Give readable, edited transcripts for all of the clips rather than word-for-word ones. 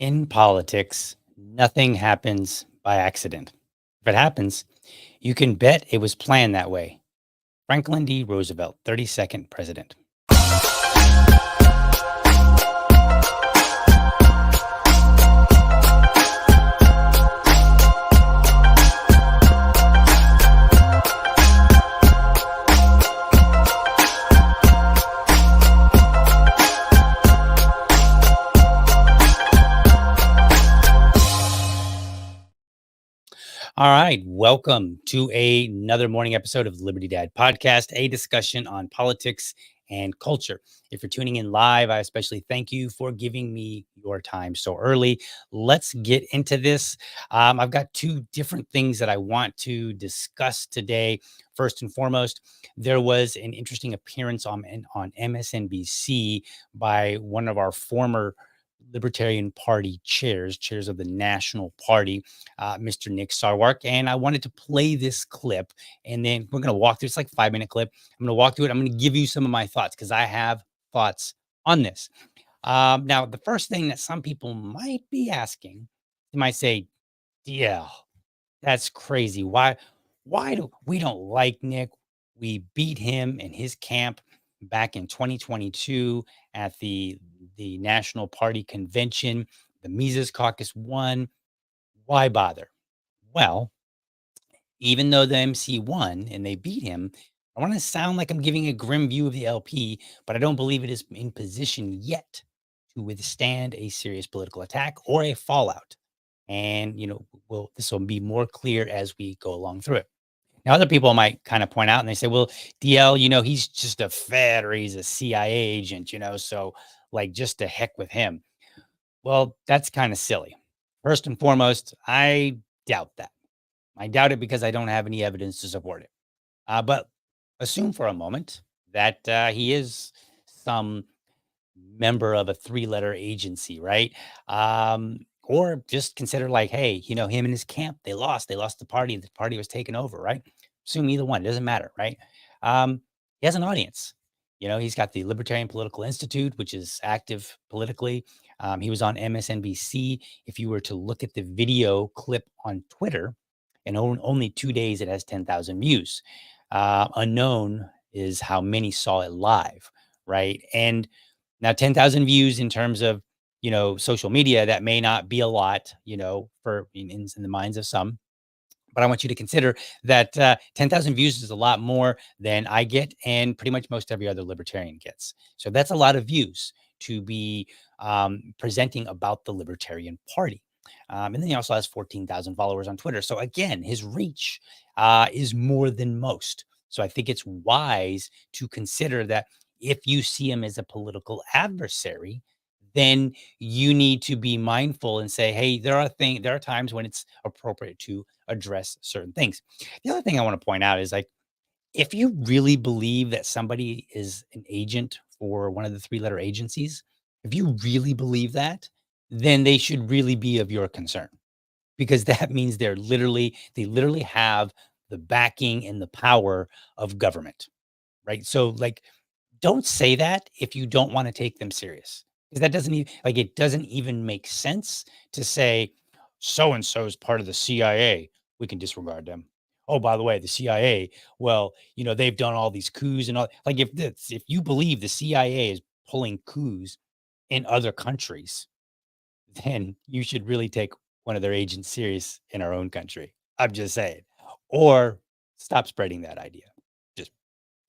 In politics, nothing happens by accident. If it happens, you can bet it was planned that way. Franklin D. Roosevelt, 32nd president. All right. Welcome to another morning episode of the Liberty Dad podcast, a discussion on politics and culture. If you're tuning in live, I especially thank you for giving me your time so early. Let's get into this. I've got two different things that I want to discuss today. First and foremost, there was an interesting appearance on MSNBC by one of our former Libertarian Party chairs of the national party, Mr. Nick Sarwark. And I wanted to play this clip and then we're going to walk through. It's like a 5-minute clip. I'm going to walk through it. I'm going to give you some of my thoughts because I have thoughts on this. Now, the first thing that some people might be asking, they might say, yeah, that's crazy. Why do we don't like Nick? We beat him and his camp back in 2022 at the National Party convention. The Mises Caucus won. Why bother? Well, even though the MC won and they beat him, I want to sound like I'm giving a grim view of the LP, but I don't believe it is in position yet to withstand a serious political attack or a fallout. And this will be more clear as we go along through it. Now, other people might kind of point out and they say, well, DL, he's just a Fed or he's a CIA agent, so like just to heck with him. Well, that's kind of silly. First and foremost, I doubt that. I doubt it because I don't have any evidence to support it. But assume for a moment that he is some member of a 3-letter agency, right? Or just consider like, hey, him and his camp, they lost the party. The party was taken over, right? Assume either one, it doesn't matter, right? He has an audience. He's got the Libertarian Political Institute, which is active politically. He was on MSNBC. If you were to look at the video clip on Twitter, in only 2 days, it has 10,000 views. Unknown is how many saw it live, right? And now 10,000 views in terms of, social media, that may not be a lot, for in the minds of some. But I want you to consider that 10,000 views is a lot more than I get and pretty much most every other libertarian gets. So that's a lot of views to be presenting about the Libertarian Party. And then he also has 14,000 followers on Twitter. So again, his reach is more than most. So I think it's wise to consider that if you see him as a political adversary, then you need to be mindful and say, hey, there are times when it's appropriate to address certain things. The other thing I want to point out is like, if you really believe that somebody is an agent for one of the 3-letter agencies, if you really believe that, then they should really be of your concern because that means they literally have the backing and the power of government, right? So like, don't say that if you don't want to take them serious. Because that doesn't even like it doesn't even make sense to say so and so is part of the CIA. We can disregard them. Oh, by the way, the CIA, well, they've done all these coups and all like if you believe the CIA is pulling coups in other countries, then you should really take one of their agents serious in our own country. I'm just saying. Or stop spreading that idea. Just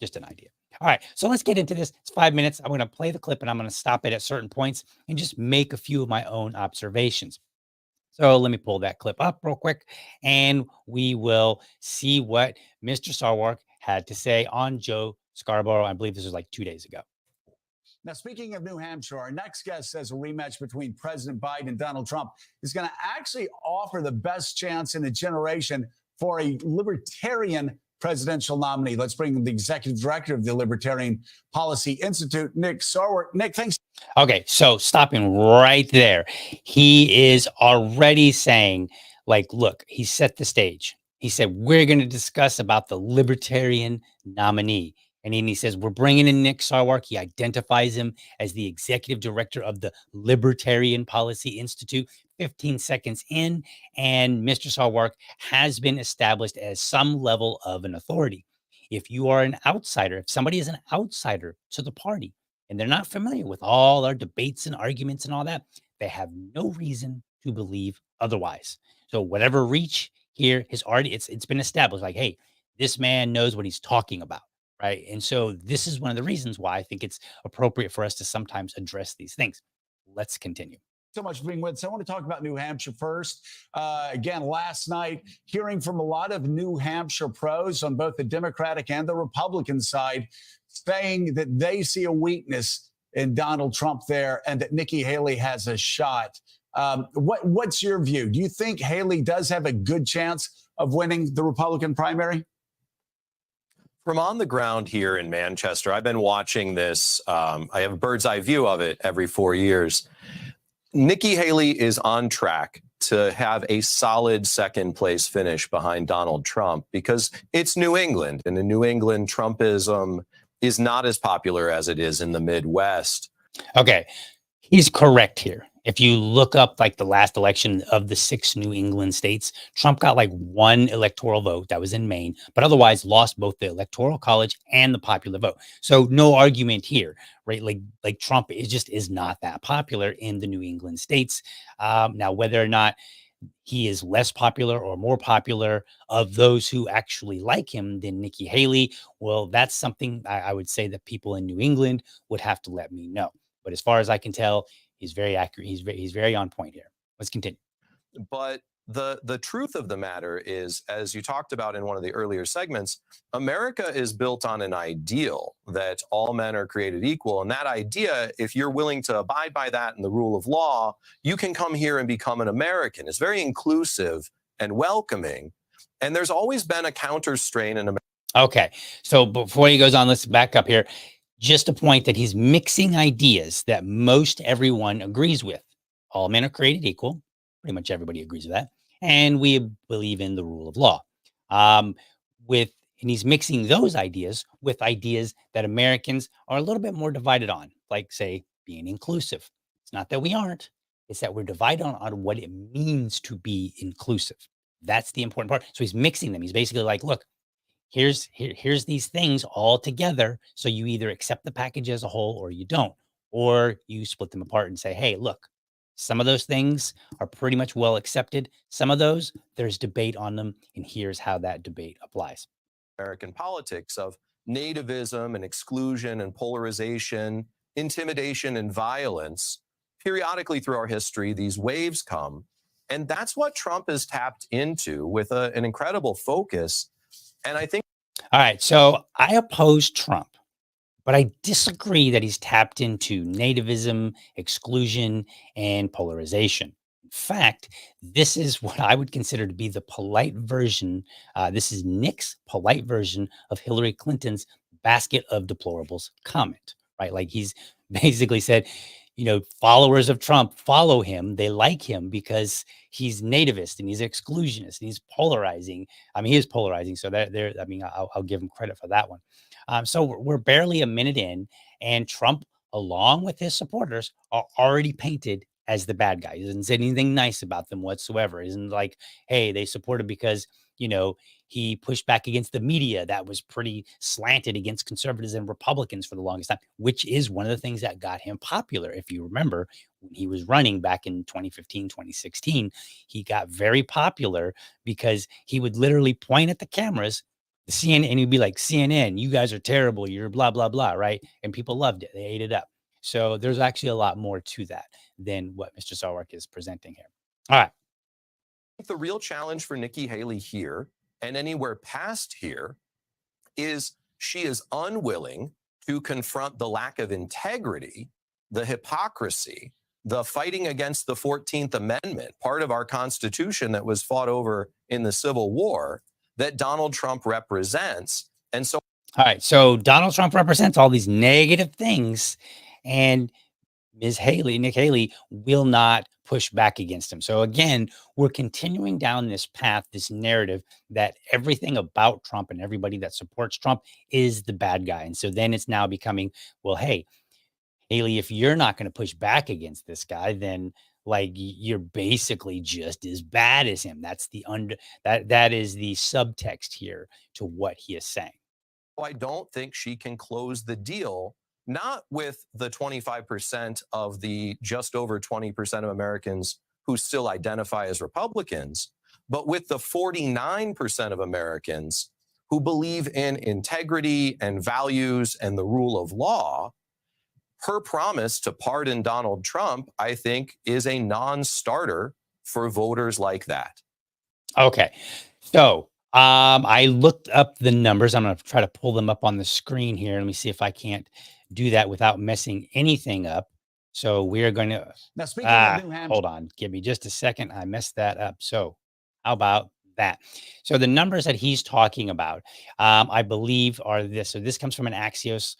just an idea. All right, so let's get into this. It's 5 minutes. I'm going to play the clip and I'm going to stop it at certain points and just make a few of my own observations. So let me pull that clip up real quick and we will see what Mr. Sarwark had to say on Joe Scarborough. I believe this was like 2 days ago. Now, speaking of New Hampshire, our next guest says a rematch between President Biden and Donald Trump is going to actually offer the best chance in a generation for a libertarian presidential nominee. Let's bring the executive director of the Libertarian Policy Institute, Nick Sarwark. Nick, thanks. Okay, so stopping right there. He is already saying, like, look, he set the stage. He said, we're going to discuss about the Libertarian nominee. And then he says, we're bringing in Nick Sarwark. He identifies him as the executive director of the Libertarian Policy Institute. 15 seconds in, and Mr. Sarwark has been established as some level of an authority. If you are an outsider, if somebody is an outsider to the party, and they're not familiar with all our debates and arguments and all that, they have no reason to believe otherwise. So whatever reach here has already it's been established like, hey, this man knows what he's talking about, right? And so this is one of the reasons why I think it's appropriate for us to sometimes address these things. Let's continue. So much for being with us. I want to talk about New Hampshire first. Again, last night, hearing from a lot of New Hampshire pros on both the Democratic and the Republican side, saying that they see a weakness in Donald Trump there and that Nikki Haley has a shot. What's your view? Do you think Haley does have a good chance of winning the Republican primary? From on the ground here in Manchester, I've been watching this. I have a bird's eye view of it every 4 years. Nikki Haley is on track to have a solid second place finish behind Donald Trump because it's New England, and in New England, Trumpism is not as popular as it is in the Midwest. Okay, he's correct here. If you look up like the last election of the 6 New England states, Trump got like 1 electoral vote that was in Maine, but otherwise lost both the electoral college and the popular vote. So no argument here, right? Like Trump is not that popular in the New England states. Now, whether or not he is less popular or more popular of those who actually like him than Nikki Haley, well, that's something I would say that people in New England would have to let me know. But as far as I can tell, he's very accurate. He's very on point here. Let's continue. But the truth of the matter is, as you talked about in one of the earlier segments, America is built on an ideal that all men are created equal. And that idea, if you're willing to abide by that and the rule of law, you can come here and become an American. It's very inclusive and welcoming. And there's always been a counter strain in America. Okay. So before he goes on, let's back up here. Just a point that he's mixing ideas that most everyone agrees with. All men are created equal. Pretty much everybody agrees with that. And we believe in the rule of law. And he's mixing those ideas with ideas that Americans are a little bit more divided on, like, say, being inclusive. It's not that we aren't. It's that we're divided on what it means to be inclusive. That's the important part. So he's mixing them. He's basically like, look, here's these things all together. So you either accept the package as a whole or you don't, or you split them apart and say, hey, look, some of those things are pretty much well accepted. Some of those, there's debate on them. And here's how that debate applies. American politics of nativism and exclusion and polarization, intimidation and violence. Periodically through our history, these waves come. And that's what Trump has tapped into with an incredible focus. And I think. All right. So I oppose Trump, but I disagree that he's tapped into nativism, exclusion, and polarization. In fact, this is what I would consider to be the polite version. This is Nick's polite version of Hillary Clinton's basket of deplorables comment, right? Like he's basically said, followers of Trump follow him. They like him because he's nativist and he's exclusionist and he's polarizing. I mean, he is polarizing. So I'll give him credit for that one. So we're barely a minute in, and Trump, along with his supporters, are already painted as the bad guy. He doesn't say anything nice about them whatsoever. Isn't like, hey, they supported because, you know, he pushed back against the media that was pretty slanted against conservatives and Republicans for the longest time, which is one of the things that got him popular. If you remember, when he was running back in 2015, 2016, he got very popular because he would literally point at the cameras, the CNN, and he'd be like, CNN, you guys are terrible. You're blah, blah, blah. Right. And people loved it. They ate it up. So there's actually a lot more to that than what Mr. Sarwark is presenting here. All right. The real challenge for Nikki Haley here and anywhere past here is she is unwilling to confront the lack of integrity, the hypocrisy, the fighting against the 14th Amendment, part of our Constitution that was fought over in the Civil War, that Donald Trump represents. And so, all right. So Donald Trump represents all these negative things, and Ms. Haley, Nick Haley, will not push back against him. So again, we're continuing down this path, this narrative that everything about Trump and everybody that supports Trump is the bad guy. And so then it's now becoming, well, hey, Haley, if you're not going to push back against this guy, then like you're basically just as bad as him. That's the that is the subtext here to what he is saying. I don't think she can close the deal, not with the 25% of the just over 20% of Americans who still identify as Republicans, but with the 49% of Americans who believe in integrity and values and the rule of law. Her promise to pardon Donald Trump, I think, is a non-starter for voters like that. Okay. So I looked up the numbers. I'm going to try to pull them up on the screen here. Let me see if I can't do that without messing anything up. So we're going to, now speaking of New Hampshire, hold on, give me just a second. I messed that up. So how about that? So the numbers that he's talking about, I believe are this. So this comes from an Axios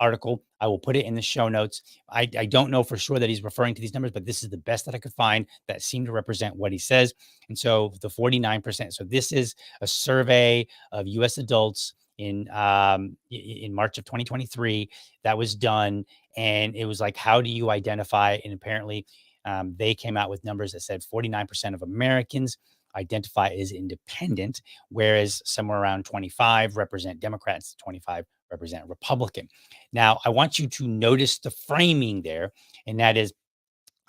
article. I will put it in the show notes. I don't know for sure that he's referring to these numbers, but this is the best that I could find that seem to represent what he says. And so the 49%. So this is a survey of U.S. adults in March of 2023 that was done, and it was like, how do you identify? And apparently, they came out with numbers that said 49% of Americans identify as independent, whereas somewhere around 25 represent Democrats, 25 represent Republican. Now, I want you to notice the framing there, and that is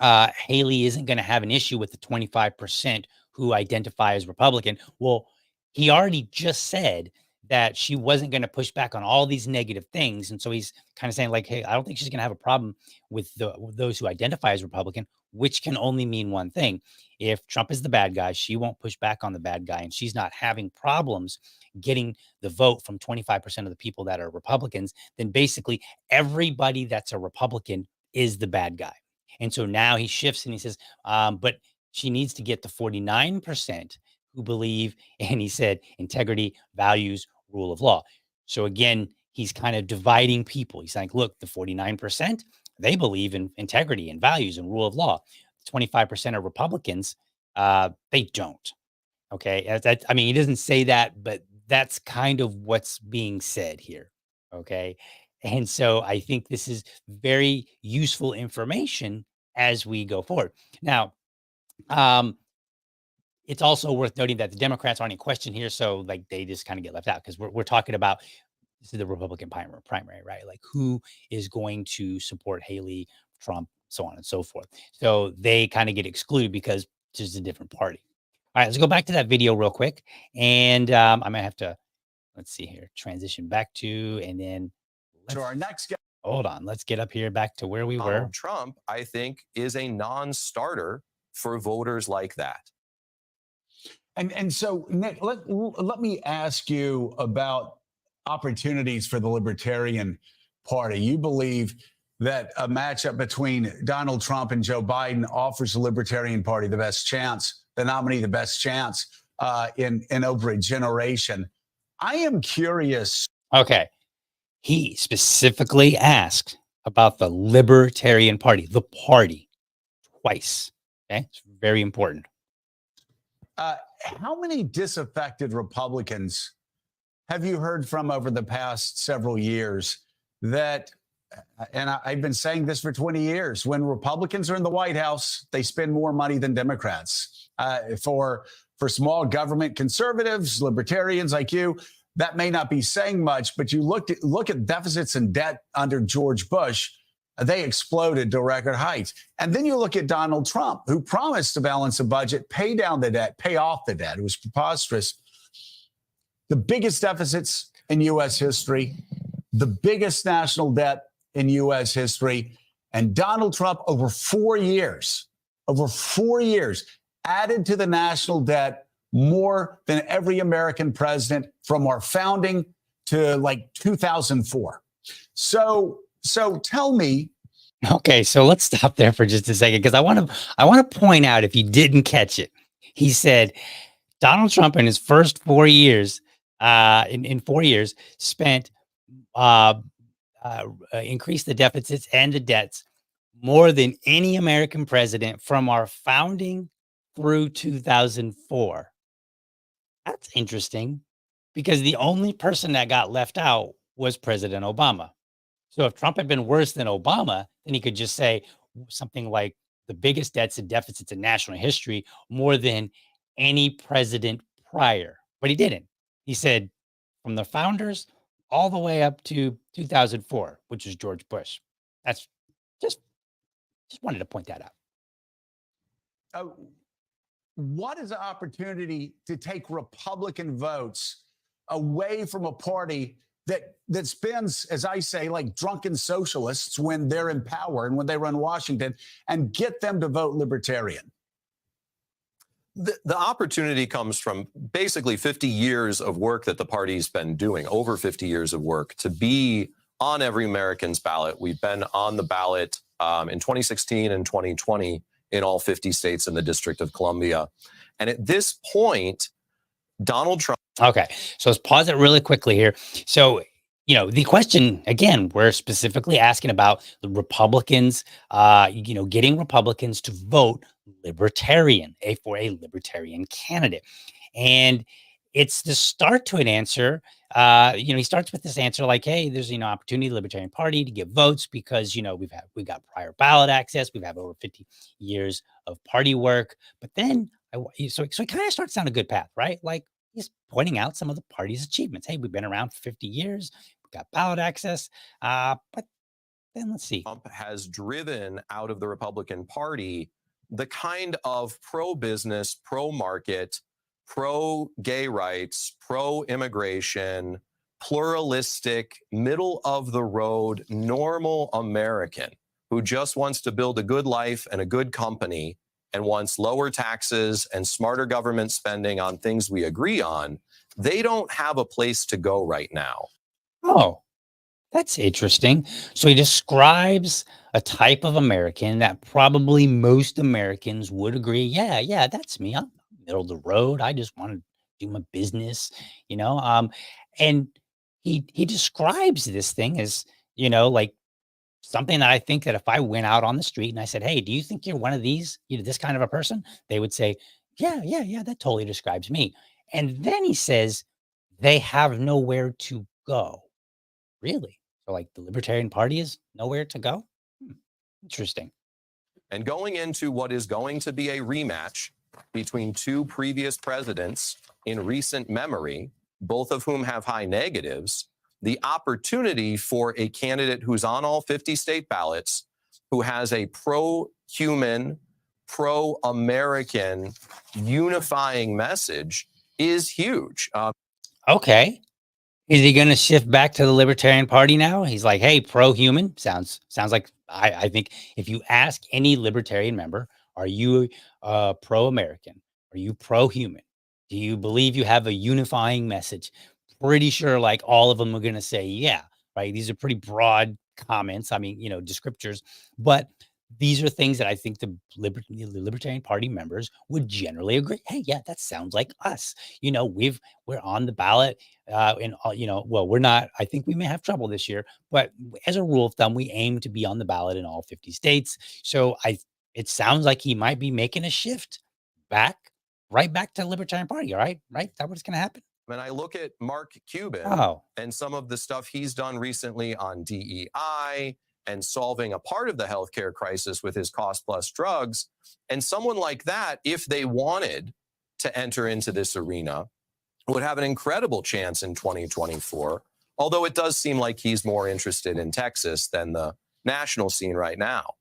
Haley isn't going to have an issue with the 25% who identify as Republican. Well, he already just said that she wasn't going to push back on all these negative things. And so he's kind of saying like, hey, I don't think she's going to have a problem with those who identify as Republican, which can only mean one thing. If Trump is the bad guy, she won't push back on the bad guy. And she's not having problems getting the vote from 25% of the people that are Republicans, then basically everybody that's a Republican is the bad guy. And so now he shifts and he says, but she needs to get the 49% who believe, and he said, integrity, values, rule of law. So again, he's kind of dividing people. He's like, look, the 49%, they believe in integrity and values and rule of law. 25% of Republicans, they don't. Okay. I mean, he doesn't say that, but that's kind of what's being said here. Okay. And so I think this is very useful information as we go forward. Now, it's also worth noting that the Democrats aren't in question here. So like they just kind of get left out because we're talking about this is the Republican primary, right? Like who is going to support Haley, Trump, so on and so forth. So they kind of get excluded because it's just a different party. All right, let's go back to that video real quick. And I might have to, let's see here, transition back to, and then to our next guest. Hold on, let's get up here back to where we were. Donald Trump, I think, is a non-starter for voters like that. And so, Nick, let me ask you about opportunities for the Libertarian Party. You believe that a matchup between Donald Trump and Joe Biden offers the Libertarian Party the best chance, the nominee the best chance in over a generation. I am curious. Okay. He specifically asked about the Libertarian Party, the party, twice. Okay. It's very important. How many disaffected Republicans have you heard from over the past several years that, and I've been saying this for 20 years, when Republicans are in the White House, they spend more money than Democrats. For small government conservatives, libertarians like you, that may not be saying much, but you look at deficits and debt under George Bush, they exploded to record heights. And then you look at Donald Trump, who promised to balance a budget, pay down the debt, pay off the debt. It was preposterous. The biggest deficits in U.S. history, the biggest national debt in U.S. history. And Donald Trump, over 4 years, added to the national debt more than every American president from our founding to like 2004. So tell me. Okay, so let's stop there for just a second, because I want to point out, if you didn't catch it, he said Donald Trump in his first 4 years, in 4 years, spent increased the deficits and the debts more than any American president from our founding through 2004. That's interesting, because the only person that got left out was President Obama. So if Trump had been worse than Obama, then he could just say something like the biggest debts and deficits in national history, more than any president prior. But he didn't. He said from the founders all the way up to 2004, which is George Bush. That's just wanted to point that out. What is the opportunity to take Republican votes away from a party that spends, as I say, like drunken socialists when they're in power and when they run Washington, and get them to vote Libertarian? The opportunity comes from basically 50 years of work that the party's been doing, over 50 years of work to be on every American's ballot. We've been on the ballot in 2016 and 2020 in all 50 states and the District of Columbia. And at this point, Donald Trump. Okay, so let's pause it really quickly here. So, the question, again, we're specifically asking about the Republicans, getting Republicans to vote Libertarian, for a Libertarian candidate. And it's the start to an answer. He starts with this answer like, hey, there's, opportunity, Libertarian Party, to get votes because, we've got prior ballot access. We've had over 50 years of party work. But then, so it kind of starts down a good path, right? Like, he's pointing out some of the party's achievements. Hey, we've been around for 50 years. We've got ballot access. But then let's see. Trump has driven out of the Republican Party the kind of pro-business, pro-market, pro-gay rights, pro-immigration, pluralistic, middle-of-the-road, normal American who just wants to build a good life and a good company and wants lower taxes and smarter government spending on things we agree on. They don't have a place to go right now. Oh, that's interesting. So he describes a type of American that probably most Americans would agree. Yeah, that's me. I'm middle of the road. I just want to do my business, and he describes this thing as, like something that I think that if I went out on the street and I said, hey, do you think you're one of these, this kind of a person? They would say, yeah, that totally describes me. And then he says, they have nowhere to go. Really? So like the Libertarian Party is nowhere to go? Interesting. And going into what is going to be a rematch between two previous presidents in recent memory, both of whom have high negatives, the opportunity for a candidate who's on all 50 state ballots, who has a pro-human, pro-American unifying message is huge. Okay. Is he going to shift back to the Libertarian Party now? He's like, hey, pro-human. Sounds like, I think if you ask any Libertarian member, are you pro-American? Are you pro-human? Do you believe you have a unifying message? Pretty sure like all of them are going to say, yeah, right? These are pretty broad comments. I mean, descriptors, but these are things that I think the Libertarian Party members would generally agree. Hey, yeah, that sounds like us. We're on the ballot, and well, we're not. I think we may have trouble this year, but as a rule of thumb, we aim to be on the ballot in all 50 states. So it sounds like he might be making a shift right back to the Libertarian Party. All right, right? Is that what's going to happen? When I look at Mark Cuban Oh, and some of the stuff he's done recently on DEI and solving a part of the healthcare crisis with his cost plus drugs, and someone like that, if they wanted to enter into this arena, would have an incredible chance in 2024. Although it does seem like he's more interested in Texas than the national scene right now.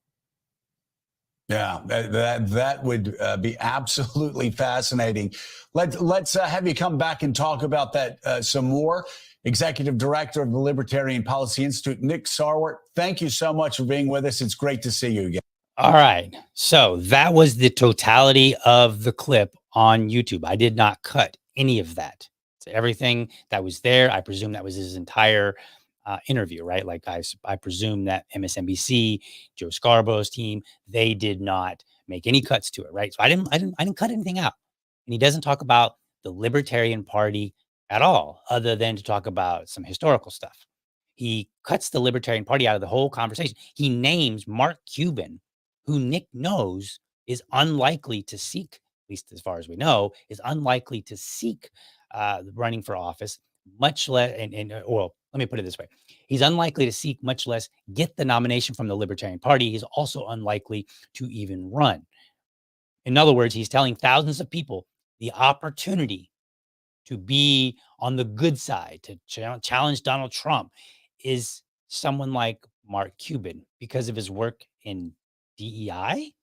Yeah, that would be absolutely fascinating. Let's have you come back and talk about that some more. Executive Director of the Libertarian Policy Institute, Nick Sarwark, thank you so much for being with us. It's great to see you again. all right. So that was the totality of the clip on YouTube. I did not cut any of that. So everything that was there, I presume that was his entire interview, right? Like I presume that MSNBC, Joe Scarborough's team, they did not make any cuts to it, right? So I didn't cut anything out. And he doesn't talk about the Libertarian Party at all, other than to talk about some historical stuff. He cuts the Libertarian Party out of the whole conversation. He names Mark Cuban, who Nick knows is unlikely to seek, at least as far as we know, is unlikely to seek running for office, much less, well, let me put it this way. He's unlikely to seek, much less get the nomination from the Libertarian Party. He's also unlikely to even run. In other words, he's telling thousands of people the opportunity to be on the good side, to challenge Donald Trump, is someone like Mark Cuban because of his work in DEI,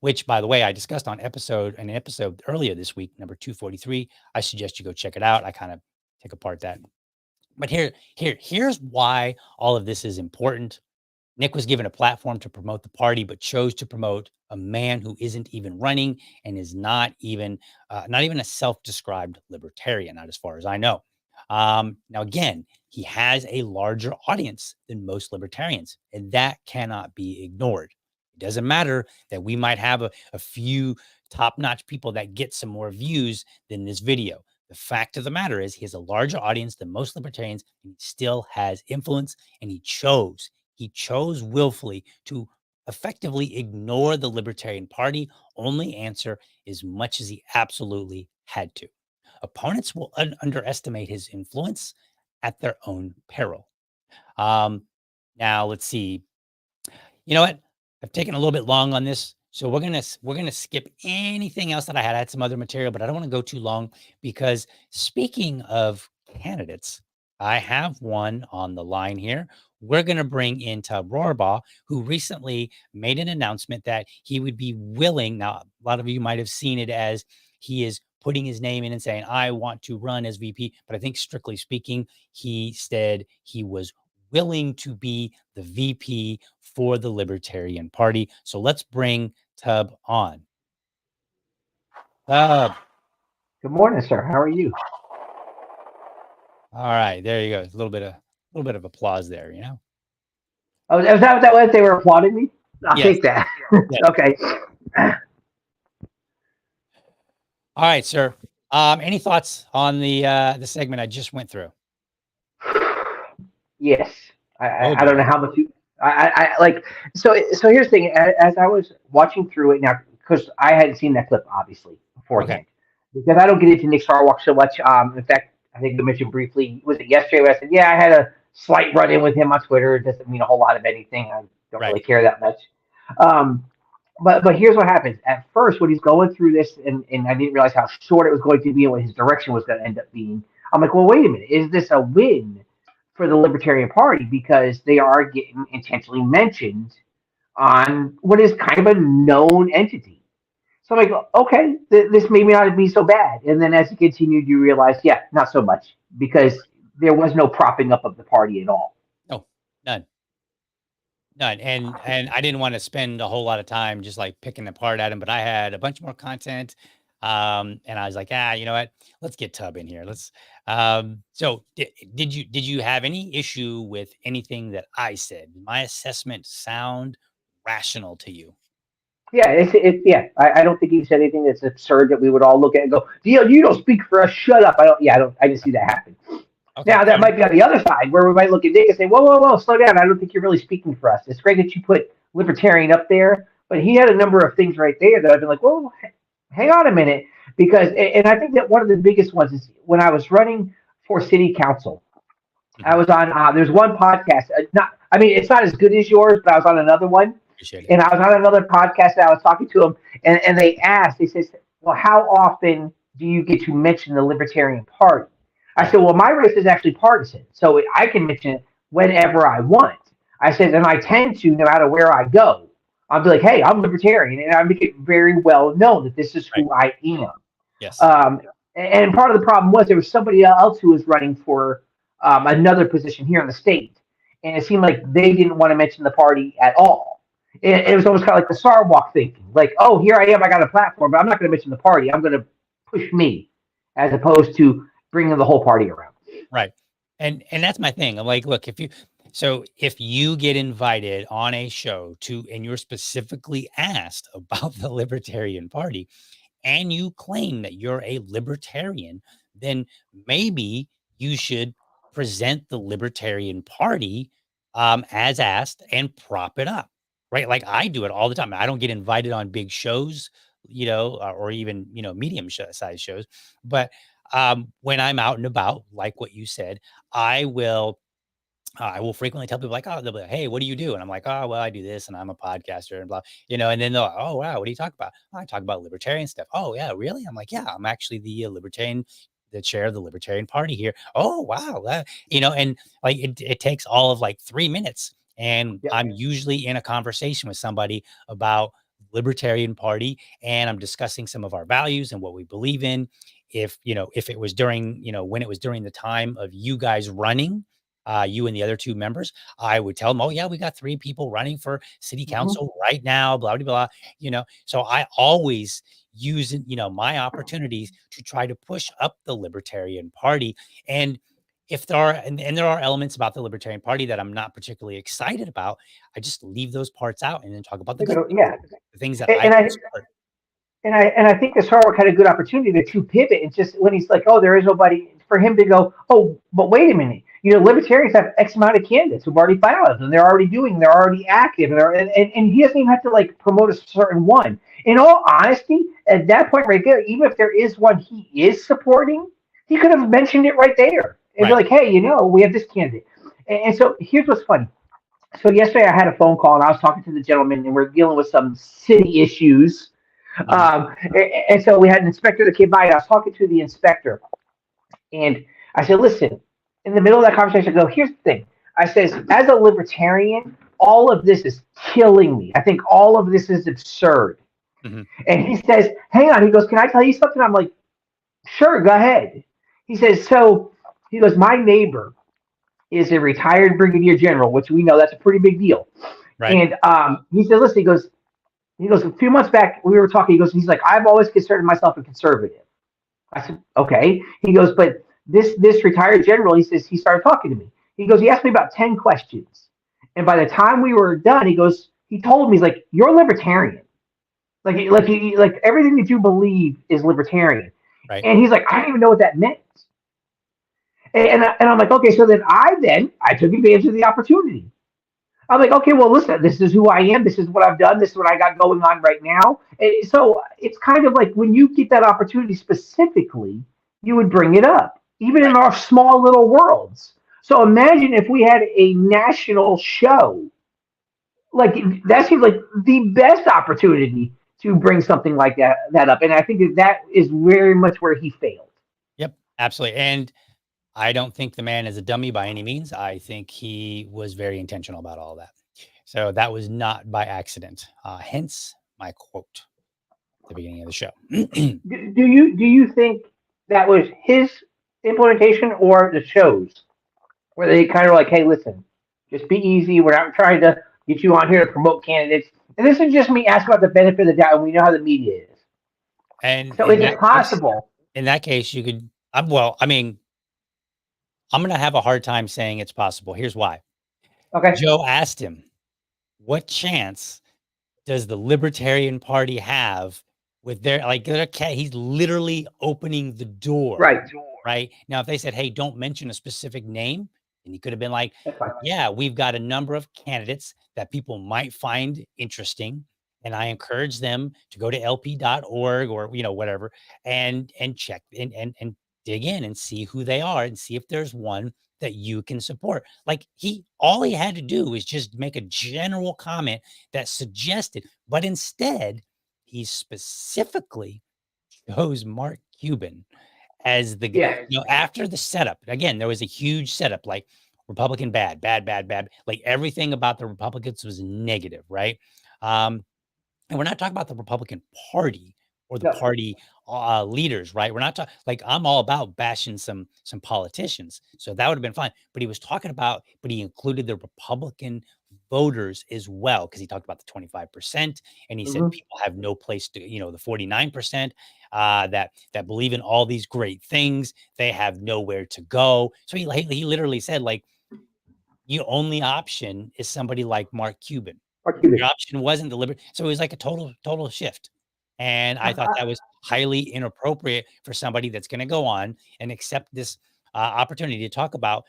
which, by the way, I discussed on an episode earlier this week, number 243. I suggest you go check it out. I kind of take apart that. But here's why all of this is important. Nick was given a platform to promote the party, but chose to promote a man who isn't even running and is not even a self-described libertarian, not as far as I know. Now, again, he has a larger audience than most libertarians, and that cannot be ignored. It doesn't matter that we might have a few top-notch people that get some more views than this video. The fact of the matter is he has a larger audience than most libertarians, and he still has influence, and he chose willfully to effectively ignore the Libertarian Party, only answer as much as he absolutely had to. Opponents will underestimate his influence at their own peril. Now let's see. You know what? I've taken a little bit long on this, so we're gonna skip anything else that I had. I had some other material, but I don't want to go too long because speaking of candidates, I have one on the line here. We're going to bring in Rorabaugh, who recently made an announcement that he would be willing. Now, a lot of you might have seen it as he is putting his name in and saying, I want to run as VP. But I think strictly speaking, he said he was willing to be the VP for the Libertarian Party. So let's bring Tub on. Tub. Good morning, sir. How are you? All right, there you go. A little bit of applause there, you know. Oh, is that what they were applauding me? I'll Yes. take that. Yes. Okay. All right, sir. Any thoughts on the segment I just went through? Yes. I don't know how much you. I like. So here's the thing. As I was watching through it now, because I hadn't seen that clip obviously beforehand, because I don't get into Nick Sarwark so much. In fact, I think I mentioned briefly, was it yesterday where I said, yeah, I had a slight run-in with him on Twitter. It doesn't mean a whole lot of anything. I don't really care that much. But here's what happens. At first, when he's going through this, and I didn't realize how short it was going to be and what his direction was going to end up being, I'm like, well, wait a minute. Is this a win for the Libertarian Party? Because they are getting intentionally mentioned on what is kind of a known entity. So I'm like, okay, this may not be so bad. And then as you continued, you realize, yeah, not so much, because there was no propping up of the party at all. No, none. And I didn't want to spend a whole lot of time just like picking apart at him, but I had a bunch more content. And I was like, you know what? Let's get Tub in here. So did you have any issue with anything that I said? Did my assessment sound rational to you? Yeah, I don't think he said anything that's absurd that we would all look at and go, you don't speak for us. Shut up. I didn't see that happen. Okay. Now that might be on the other side where we might look at Nick and say, whoa, slow down. I don't think you're really speaking for us. It's great that you put Libertarian up there, but he had a number of things right there that I've been like, well, hang on a minute. because, and I think that one of the biggest ones is when I was running for city council. I was on, there's one podcast, I mean, it's not as good as yours, but I was on another one. Appreciate it. And I was on another podcast and I was talking to them, and they asked, they said, well, how often do you get to mention the Libertarian Party? I said, well, my race is actually partisan, so I can mention it whenever I want. I said, and I tend to, no matter where I go, I'll be like, hey, I'm Libertarian, and I make it very well known that this is who I am. Yes. And part of the problem was there was somebody else who was running for another position here in the state, and it seemed like they didn't want to mention the party at all. It was almost kind of like the Sarwark thinking, like, oh, here I am, I got a platform, but I'm not going to mention the party. I'm going to push me, as opposed to bringing the whole party around. Right. And that's my thing. I'm like, look, if you get invited on a show and you're specifically asked about the Libertarian Party and you claim that you're a libertarian, then maybe you should present the Libertarian Party as asked and prop it up, right? Like I do it all the time. I don't get invited on big shows, or even, medium size shows. But when I'm out and about, like what you said, I will frequently tell people like, oh, they'll be like, hey, what do you do? And I'm like, oh, well, I do this and I'm a podcaster and blah, and then they're like, oh, wow, what do you talk about? Oh, I talk about libertarian stuff. Oh, yeah, really? I'm like, yeah, I'm actually the chair of the Libertarian Party here. Oh, wow. And like, it takes all of like 3 minutes. And I'm usually in a conversation with somebody about Libertarian Party, and I'm discussing some of our values and what we believe in. If it was during, when it was during the time of you guys running, you and the other two members, I would tell them, oh yeah, we got 3 people running for city council right now, blah, blah, blah, so I always use, my opportunities to try to push up the Libertarian Party. And if there are, and there are elements about the Libertarian Party that I'm not particularly excited about, I just leave those parts out and then talk about the good, the things that I support. And I think this Sarwark had a good opportunity to pivot. It's just when he's like, oh, there is nobody, for him to go, oh, but wait a minute. Libertarians have X amount of candidates who've already filed and they're already active. And he doesn't even have to like promote a certain one. In all honesty, at that point right there, even if there is one he is supporting, he could have mentioned it right there. And be like, hey, we have this candidate. And so here's what's funny. So yesterday I had a phone call and I was talking to the gentleman and we're dealing with some city issues. And so we had an inspector that came by and I was talking to the inspector and I said, listen, in the middle of that conversation, I go, here's the thing. I says, as a libertarian, all of this is killing me. I think all of this is absurd. And he says, hang on. He goes, can I tell you something? I'm like, sure, go ahead. He says, he goes, my neighbor is a retired brigadier general, which we know that's a pretty big deal. Right. And he said, listen, he goes, a few months back, we were talking, he's like, I've always considered myself a conservative. I said, okay. He goes, but this retired general, he says, he started talking to me. He goes, he asked me about 10 questions. And by the time we were done, he told me, he's like, you're libertarian. Like everything that you believe is libertarian. Right. And he's like, I don't even know what that meant. And I'm like, okay, so then I took advantage of the opportunity. I'm like, okay, well, listen, this is who I am. This is what I've done. This is what I got going on right now. And so it's kind of like when you get that opportunity specifically, you would bring it up, even in our small little worlds. So imagine if we had a national show. Like that seems like the best opportunity to bring something like that up. And I think that is very much where he failed. Yep, absolutely. And I don't think the man is a dummy by any means. I think he was very intentional about all that. So that was not by accident. Hence my quote at the beginning of the show. Do you think that was his implementation or the show's? Where they kind of like, hey, listen, just be easy. We're not trying to get you on here to promote candidates. And this is just me asking about the benefit of the doubt, and we know how the media is. And so is it possible? In that case, you could, I'm going to have a hard time saying it's possible. Here's why. Okay. Joe asked him, what chance does the Libertarian Party have with he's literally opening the door. Right. Now, if they said, hey, don't mention a specific name, and he could have been like, yeah, we've got a number of candidates that people might find interesting. And I encourage them to go to lp.org or, whatever, and check and dig in and see who they are and see if there's one that you can support. Like all he had to do is just make a general comment that suggested, but instead he specifically chose Mark Cuban as Yeah. after the setup. Again, there was a huge setup, like Republican bad, like everything about the Republicans was negative, right? And we're not talking about the Republican Party or the No. party leaders, right? We're not talking, like, I'm all about bashing some politicians, so that would have been fine. But he was talking about, but he included the Republican voters as well, because he talked about the 25%, and he said people have no place to, the 49% that believe in all these great things, they have nowhere to go. So he literally said, like, your only option is somebody like Mark Cuban. Your option wasn't the Liberty. So it was like a total shift. And I thought that was highly inappropriate for somebody that's going to go on and accept this opportunity to talk about,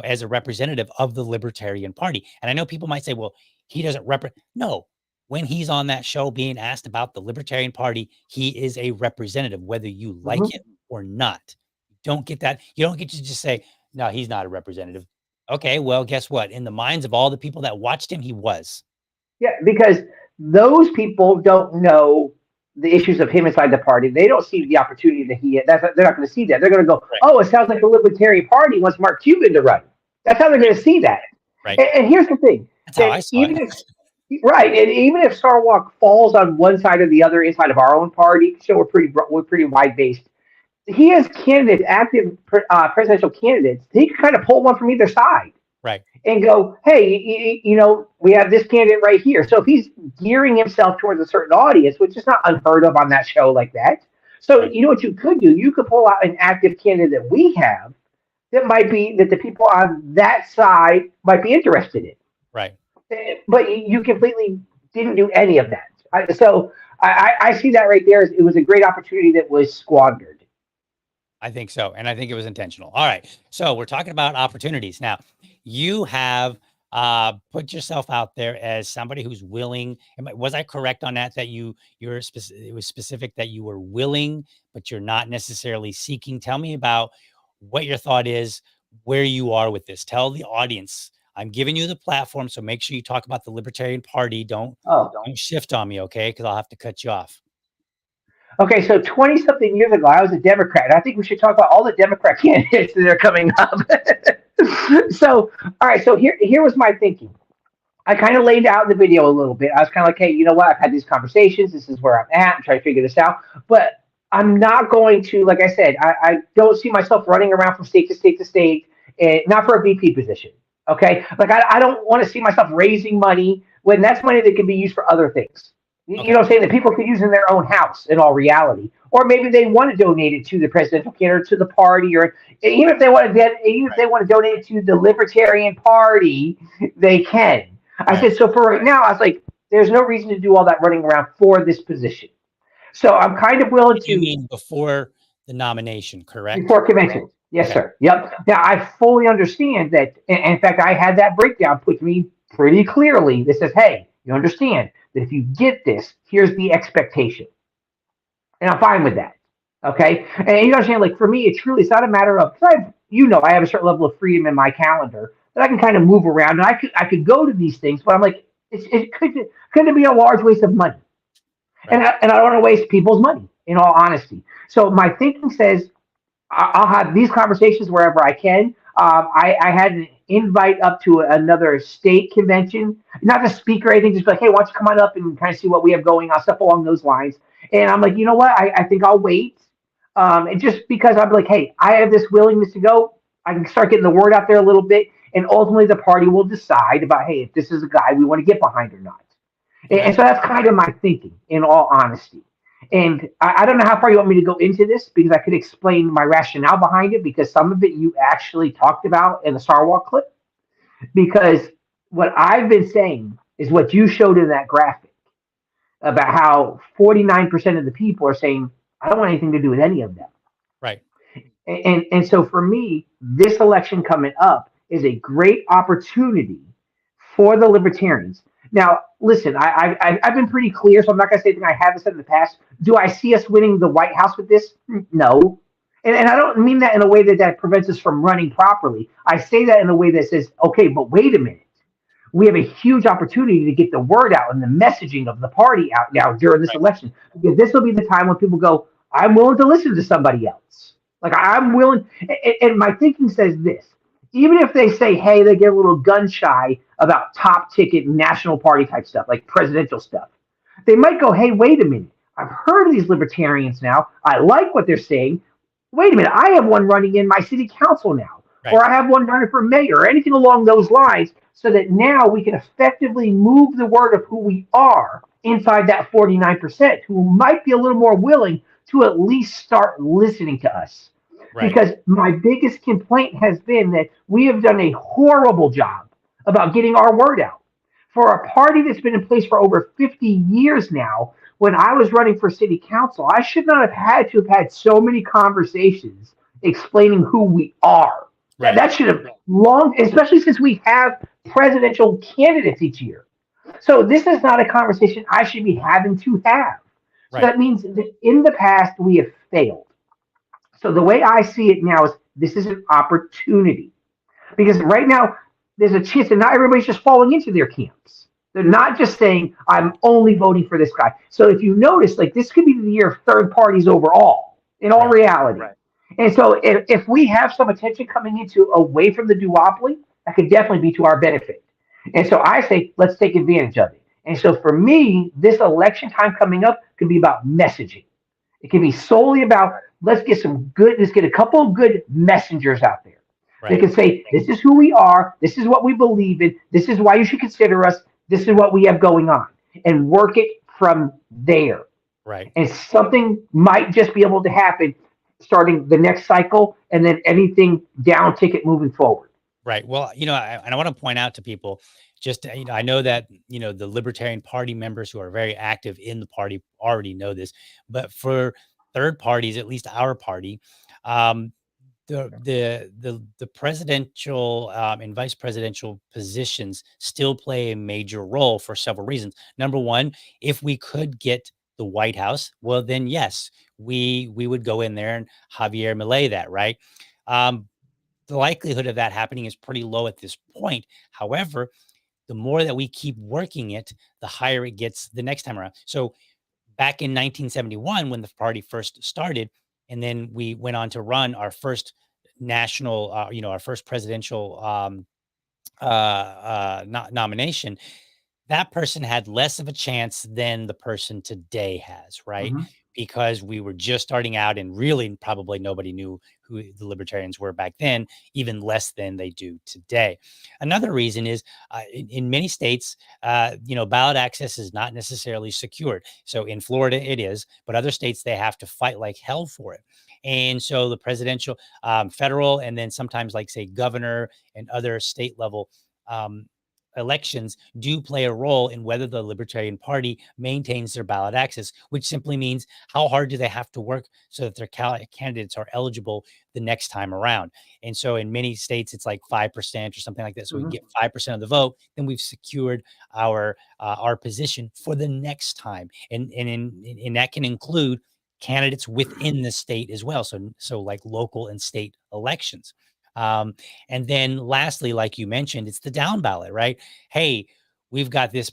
as a representative of the Libertarian Party. And I know people might say, well, he doesn't represent. No, when he's on that show being asked about the Libertarian Party, he is a representative, whether you like it or not. You don't get that. You don't get to just say, no, he's not a representative. Okay, well, guess what? In the minds of all the people that watched him, he was. Yeah, because those people don't know the issues of him inside the party. They don't see the opportunity that he had. They're not going to see that. They're going to go, oh, it sounds like the Libertarian Party wants Mark Cuban to run. That's how they're going to see that. Right. And here's the thing. That's how I saw it. Right, and even if Sarwark falls on one side or the other inside of our own party, so we're pretty wide based. He has candidates, active presidential candidates. He can kind of pull one from either side. Right. And go, hey, we have this candidate right here. So if he's gearing himself towards a certain audience, which is not unheard of on that show like that. So you know what you could do? You could pull out an active candidate that we have that might be that the people on that side might be interested in. Right. But you completely didn't do any of that. I see that right there. It was a great opportunity that was squandered. I think so. And I think it was intentional. All right. So we're talking about opportunities. Now, you have put yourself out there as somebody who's willing. Was I correct on that? That it was specific that you were willing, but you're not necessarily seeking. Tell me about what your thought is, where you are with this. Tell the audience. I'm giving you the platform, so make sure you talk about the Libertarian Party. Don't shift on me, okay? Because I'll have to cut you off. Okay, so 20-something years ago, I was a Democrat. I think we should talk about all the Democrat candidates that are coming up. So, all right, so here was my thinking. I kind of laid out the video a little bit. I was kind of like, hey, you know what? I've had these conversations. This is where I'm at. I'm trying to figure this out. But I'm not going to, like I said, I don't see myself running around from state to state to state, and not for a VP position. Okay, like I don't want to see myself raising money when that's money that can be used for other things. Okay. You know what I'm saying? That people could use in their own house in all reality. Or maybe they want to donate it to the presidential candidate, to the party, or even if they want to donate it to the Libertarian Party, they can. I said, so for right now, I was like, there's no reason to do all that running around for this position. So I'm kind of willing to. You mean before the nomination, correct? Before convention. Yes, sir. Yep. Now, I fully understand that. In fact, I had that breakdown put to me pretty clearly. That says, hey, you understand that if you get this, here's the expectation. And I'm fine with that. Okay. And you understand, like, for me, it's not a matter of, I have a certain level of freedom in my calendar that I can kind of move around. And I could go to these things, but I'm like, it could be a large waste of money. Right. And I don't want to waste people's money, in all honesty. So my thinking says, I'll have these conversations wherever I can. I had an invite up to another state convention, not to speak or anything, just like, hey, why don't you come on up and kind of see what we have going on, stuff along those lines. And I'm like, you know what? I think I'll wait. And just because I'm like, hey, I have this willingness to go, I can start getting the word out there a little bit. And ultimately the party will decide about, hey, if this is a guy we want to get behind or not. And so that's kind of my thinking, in all honesty. And I don't know how far you want me to go into this, because I could explain my rationale behind it, because some of it you actually talked about in the Sarwark clip. Because what I've been saying is what you showed in that graphic about how 49% of the people are saying, I don't want anything to do with any of them. Right. And so for me, this election coming up is a great opportunity for the Libertarians. Now, listen, I've been pretty clear, so I'm not going to say anything I haven't said in the past. Do I see us winning the White House with this? No. And I don't mean that in a way that prevents us from running properly. I say that in a way that says, okay, but wait a minute. We have a huge opportunity to get the word out and the messaging of the party out now during this election. Because this will be the time when people go, I'm willing to listen to somebody else. Like, I'm willing. And my thinking says this. Even if they say, hey, they get a little gun shy about top ticket national party type stuff, like presidential stuff, they might go, hey, wait a minute. I've heard of these libertarians now. I like what they're saying. Wait a minute. I have one running in my city council now, or I have one running for mayor, or anything along those lines, so that now we can effectively move the word of who we are inside that 49% who might be a little more willing to at least start listening to us. Right. Because my biggest complaint has been that we have done a horrible job about getting our word out. For a party that's been in place for over 50 years now, when I was running for city council, I should not have had so many conversations explaining who we are. Right. That should have long, especially since we have presidential candidates each year. So this is not a conversation I should be having to have. So that means that in the past we have failed. So the way I see it now is this is an opportunity, because right now there's a chance that not everybody's just falling into their camps. They're not just saying, I'm only voting for this guy. So if you notice, like, this could be the year of third parties overall, in all reality. Right. And so if we have some attention coming into away from the duopoly, that could definitely be to our benefit. And so I say, let's take advantage of it. And so for me, this election time coming up could be about messaging. It can be solely about, let's get a couple of good messengers out there. Right. They can say, this is who we are. This is what we believe in. This is why you should consider us. This is what we have going on, and work it from there. Right. And something might just be able to happen starting the next cycle, and then anything down ticket moving forward. Right. Well, I want to point out to people, just, I know that, the Libertarian Party members who are very active in the party already know this, but for third parties, at least our party, the presidential and vice presidential positions still play a major role for several reasons. Number one, if we could get the White House, well, then yes, we would go in there and Javier Milei that, right? The likelihood of that happening is pretty low at this point. However, the more that we keep working it, the higher it gets the next time around. So back in 1971, when the party first started, and then we went on to run our first national, our first presidential nomination, that person had less of a chance than the person today has, right? Mm-hmm. Because we were just starting out, and really probably nobody knew who the Libertarians were back then, even less than they do today. Another reason is in many states, ballot access is not necessarily secured. So in Florida it is, but other states, they have to fight like hell for it. And so the presidential, federal, and then sometimes like say governor and other state level elections do play a role in whether the Libertarian Party maintains their ballot access, which simply means how hard do they have to work so that their candidates are eligible the next time around. And so in many states, it's like 5% or something like that. So we can get 5% of the vote, then we've secured our position for the next time. And that can include candidates within the state as well. So like local and state elections. And then lastly, like you mentioned, it's the down ballot, right? Hey, we've got this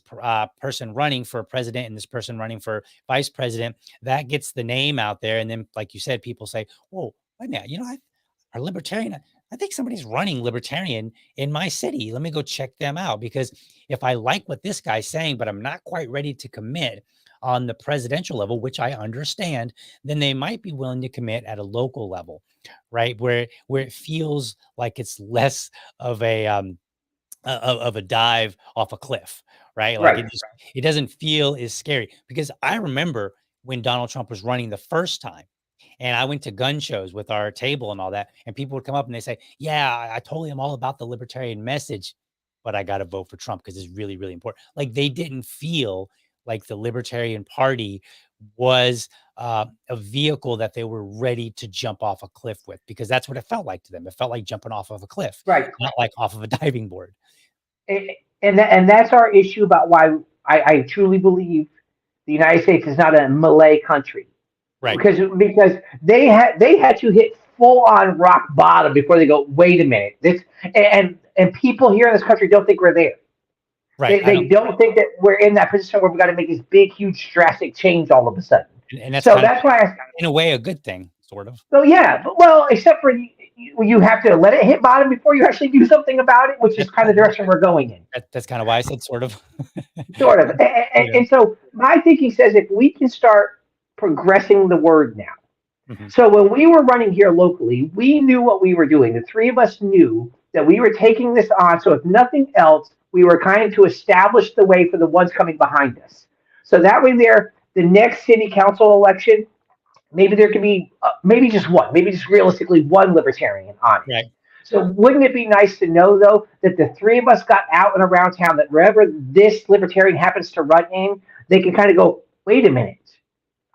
person running for president and this person running for vice president. That gets the name out there. And then, like you said, people say, oh, wait a minute, our Libertarian, I think somebody's running Libertarian in my city. Let me go check them out. Because if I like what this guy's saying, but I'm not quite ready to commit on the presidential level, which I understand, then they might be willing to commit at a local level, right? Where it feels like it's less of a dive off a cliff, right? Like it doesn't feel as scary. Because I remember when Donald Trump was running the first time, and I went to gun shows with our table and all that, and people would come up and they say, yeah, I totally am all about the libertarian message, but I got to vote for Trump because it's really, really important. Like they didn't feel like the Libertarian Party was a vehicle that they were ready to jump off a cliff with, because that's what it felt like to them. It felt like jumping off of a cliff, right? Not like off of a diving board. And And that's our issue about why I truly believe the United States is not a Malay country. Right. Because they had to hit full on rock bottom before they go, wait a minute. And people here in this country don't think we're there. Right. They don't think that we're in that position where we've got to make this big, huge, drastic change all of a sudden. And that's so that's why, in a way, a good thing, sort of. So yeah, well, except for you have to let it hit bottom before you actually do something about it, which is kind of the direction we're going in. That's kind of why I said sort of. Sort of. And so my thinking says if we can start progressing the word now. Mm-hmm. So when we were running here locally, we knew what we were doing. The three of us knew that we were taking this on. So if nothing else, we were kind of to establish the way for the ones coming behind us. So that way there, the next city council election, maybe there could be maybe just realistically one libertarian on it. Right. So wouldn't it be nice to know, though, that the three of us got out and around town, that wherever this libertarian happens to run in, they can kind of go, wait a minute.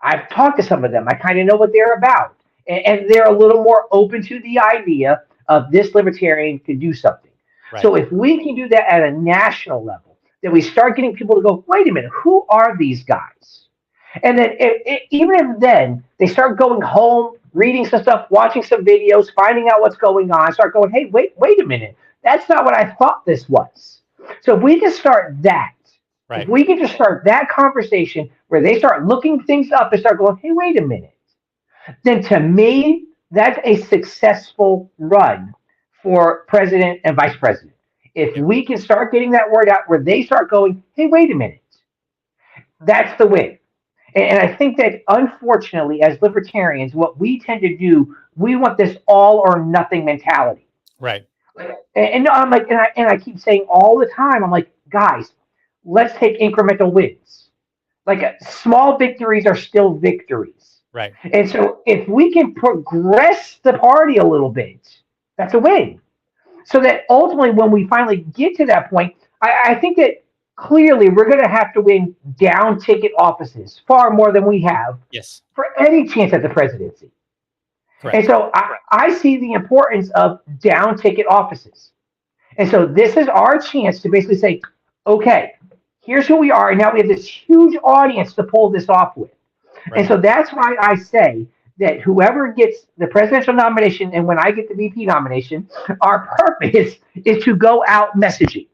I've talked to some of them. I kind of know what they're about. And they're a little more open to the idea of this libertarian can do something. Right. So if we can do that at a national level, then we start getting people to go, wait a minute, who are these guys? And then even if then they start going home, reading some stuff, watching some videos, finding out what's going on, start going, hey, wait a minute. That's not what I thought this was. So if we can start that, right. If we can just start that conversation where they start looking things up and start going, hey, wait a minute. Then to me, that's a successful run for president and vice president. If we can start getting that word out where they start going, hey, wait a minute. That's the win. And I think that, unfortunately, as libertarians, what we tend to do, we want this all or nothing mentality. Right. And I'm like, and I keep saying all the time, I'm like, guys, let's take incremental wins. Like small victories are still victories. Right. And so if we can progress the party a little bit, that's a win. So that ultimately, when we finally get to that point, I think that clearly we're going to have to win down ticket offices far more than we have. Yes. For any chance at the presidency. Correct. And so I see the importance of down ticket offices. And so this is our chance to basically say, okay, here's who we are. And now we have this huge audience to pull this off with. Right. And so that's why I say that whoever gets the presidential nomination and when I get the VP nomination, our purpose is to go out messaging.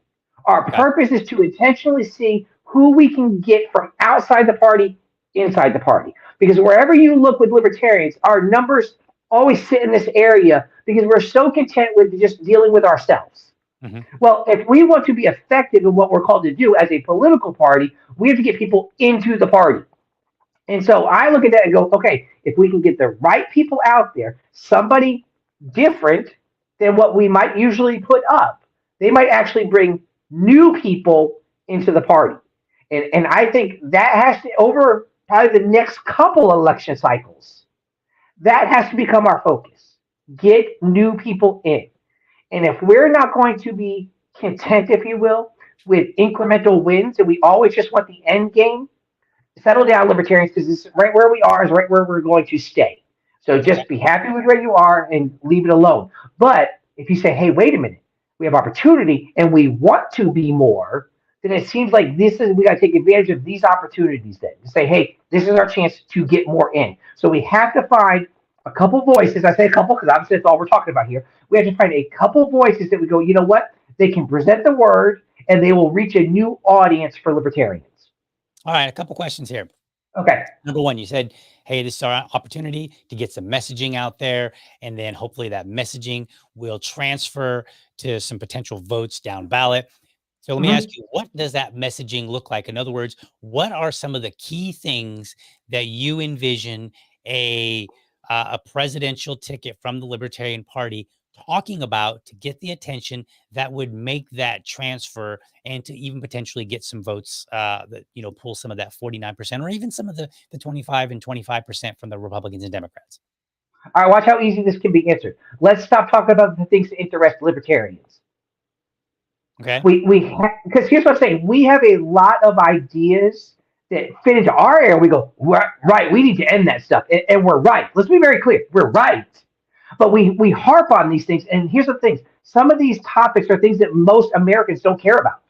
Our purpose is to intentionally see who we can get from outside the party, inside the party. Because wherever you look with libertarians, our numbers always sit in this area because we're so content with just dealing with ourselves. Mm-hmm. Well, if we want to be effective in what we're called to do as a political party, we have to get people into the party. And so I look at that and go, okay, if we can get the right people out there, somebody different than what we might usually put up, they might actually bring new people into the party. And I think that has to, over probably the next couple election cycles, that has to become our focus. Get new people in. And if we're not going to be content, if you will, with incremental wins, and we always just want the end game, settle down, libertarians, because this right where we are is right where we're going to stay. So just be happy with where you are and leave it alone. But if you say, hey, wait a minute, we have opportunity and we want to be more, then it seems like we got to take advantage of these opportunities then to say, hey, this is our chance to get more in. So we have to find a couple voices. I say a couple because obviously that's all we're talking about here. We have to find a couple voices that we go, you know what? They can present the word and they will reach a new audience for libertarians. All right, a couple questions here. Okay. Number one, you said, hey, this is our opportunity to get some messaging out there, and then hopefully that messaging will transfer to some potential votes down ballot. So let me ask you, what does that messaging look like? In other words, what are some of the key things that you envision a presidential ticket from the Libertarian Party talking about to get the attention that would make that transfer and to even potentially get some votes that, pull some of that 49% or even some of the 25 and 25% from the Republicans and Democrats? All right, watch how easy this can be answered. Let's stop talking about the things that interest libertarians. Okay. Because here's what I'm saying. We have a lot of ideas that fit into our area. We go, right, we need to end that stuff. And we're right. Let's be very clear. We're right. But we harp on these things. And here's the thing. Some of these topics are things that most Americans don't care about.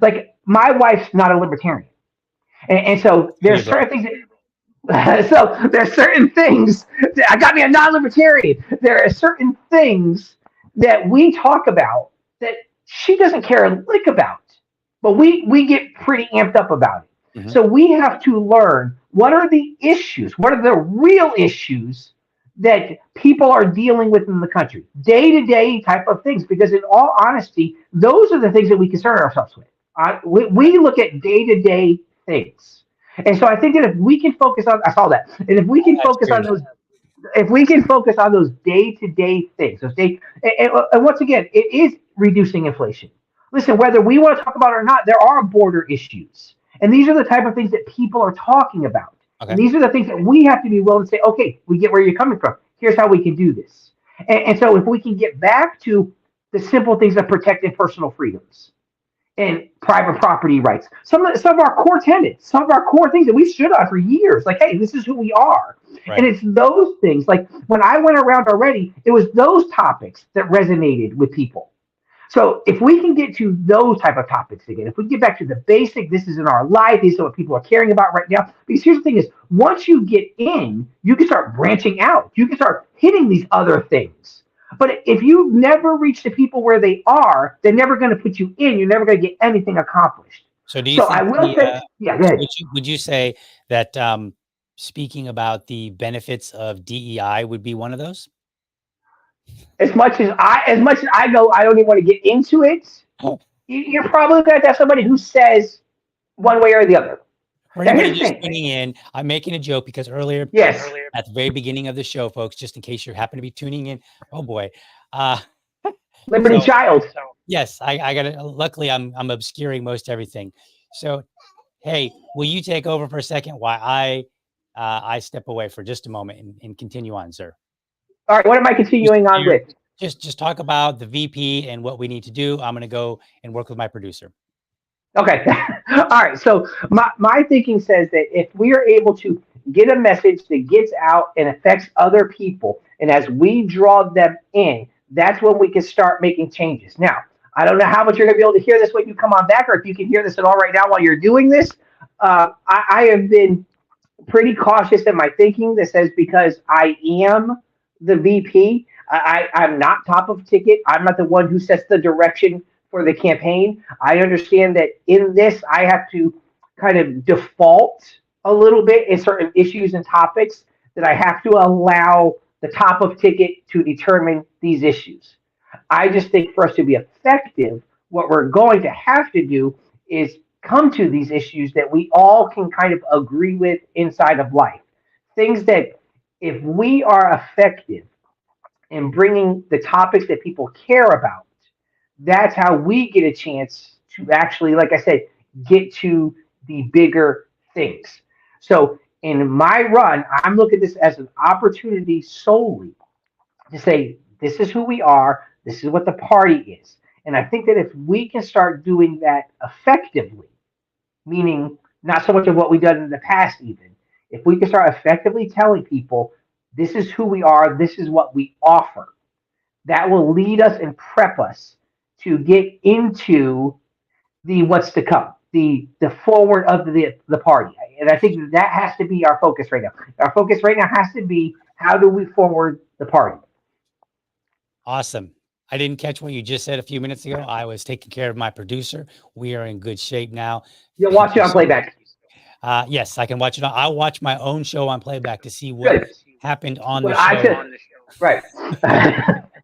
Like my wife's not a libertarian, and so there's certain things that, so there's certain things that I got me a non-libertarian. There are certain things that we talk about that she doesn't care a lick about, but we get pretty amped up about it. Mm-hmm. So we have to learn what are the issues, what are the real issues that people are dealing with in the country, day-to-day type of things, because in all honesty, those are the things that we concern ourselves with. We look at day-to-day things. And so I think that if we can focus on, I saw that, and if we can focus on those, if we can focus on those day-to-day things, those and once again, it is reducing inflation. Listen, whether we want to talk about it or not, there are border issues. And these are the type of things that people are talking about. Okay. And these are the things that we have to be willing to say, okay, we get where you're coming from. Here's how we can do this. And so if we can get back to the simple things of protecting personal freedoms and private property rights, some of our core tenets, some of our core things that we stood on for years, like, hey, this is who we are. Right. And it's those things, like when I went around already, it was those topics that resonated with people. So if we can get to those type of topics again, if we get back to the basic, this is in our life, these are what people are caring about right now. Because here's the thing is, once you get in, you can start branching out. You can start hitting these other things. But if you never reach the people where they are, they're never going to put you in. You're never going to get anything accomplished. So do you think I will say, yeah, go ahead. Would you say that speaking about the benefits of DEI would be one of those? As much as I go, I don't even want to get into it. Oh. You're probably going to have somebody who says one way or the other. For anybody just tuning in, I'm making a joke because earlier at the very beginning of the show, folks, just in case you happen to be tuning in, oh boy, Liberty Child. Yes, I got it. Luckily, I'm obscuring most everything. So, hey, will you take over for a second while I step away for just a moment and continue on, sir? All right, what am I continuing on with? Just talk about the VP and what we need to do. I'm going to go and work with my producer. Okay. All right. So my thinking says that if we are able to get a message that gets out and affects other people, and as we draw them in, that's when we can start making changes. Now, I don't know how much you're going to be able to hear this when you come on back, or if you can hear this at all right now while you're doing this. I have been pretty cautious in my thinking that says because I am the VP, I'm not top of ticket. I'm not the one who sets the direction for the campaign. I understand that in this, I have to kind of default a little bit in certain issues and topics that I have to allow the top of ticket to determine these issues. I just think for us to be effective, what we're going to have to do is come to these issues that we all can kind of agree with inside of life. Things that if we are effective in bringing the topics that people care about, that's how we get a chance to actually, like I said, get to the bigger things. So in my run, I'm looking at this as an opportunity solely to say, this is who we are. This is what the party is. And I think that if we can start doing that effectively, meaning not so much of what we've done in the past even, if we can start effectively telling people, this is who we are, this is what we offer, that will lead us and prep us to get into the what's to come, the forward of the party. And I think that has to be our focus right now. Our focus right now has to be, how do we forward the party? Awesome. I didn't catch what you just said a few minutes ago. I was taking care of my producer. We are in good shape now. You'll watch it on playback. Yes, I can watch it. I'll watch my own show on playback to see what happened on the show. Right.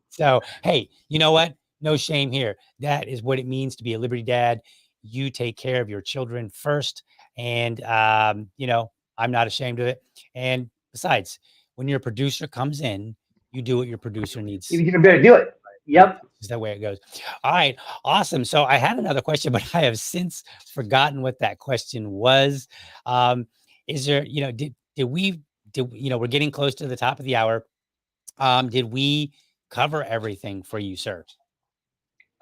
So, hey, you know what? No shame here. That is what it means to be a Liberty Dad. You take care of your children first. And, you know, I'm not ashamed of it. And besides, when your producer comes in, you do what your producer needs. You better do it. Yep. Is that way it goes. All right. Awesome. So I had another question, but I have since forgotten what that question was. Is there, you know, did we, you know, we're getting close to the top of the hour. Did we cover everything for you, sir?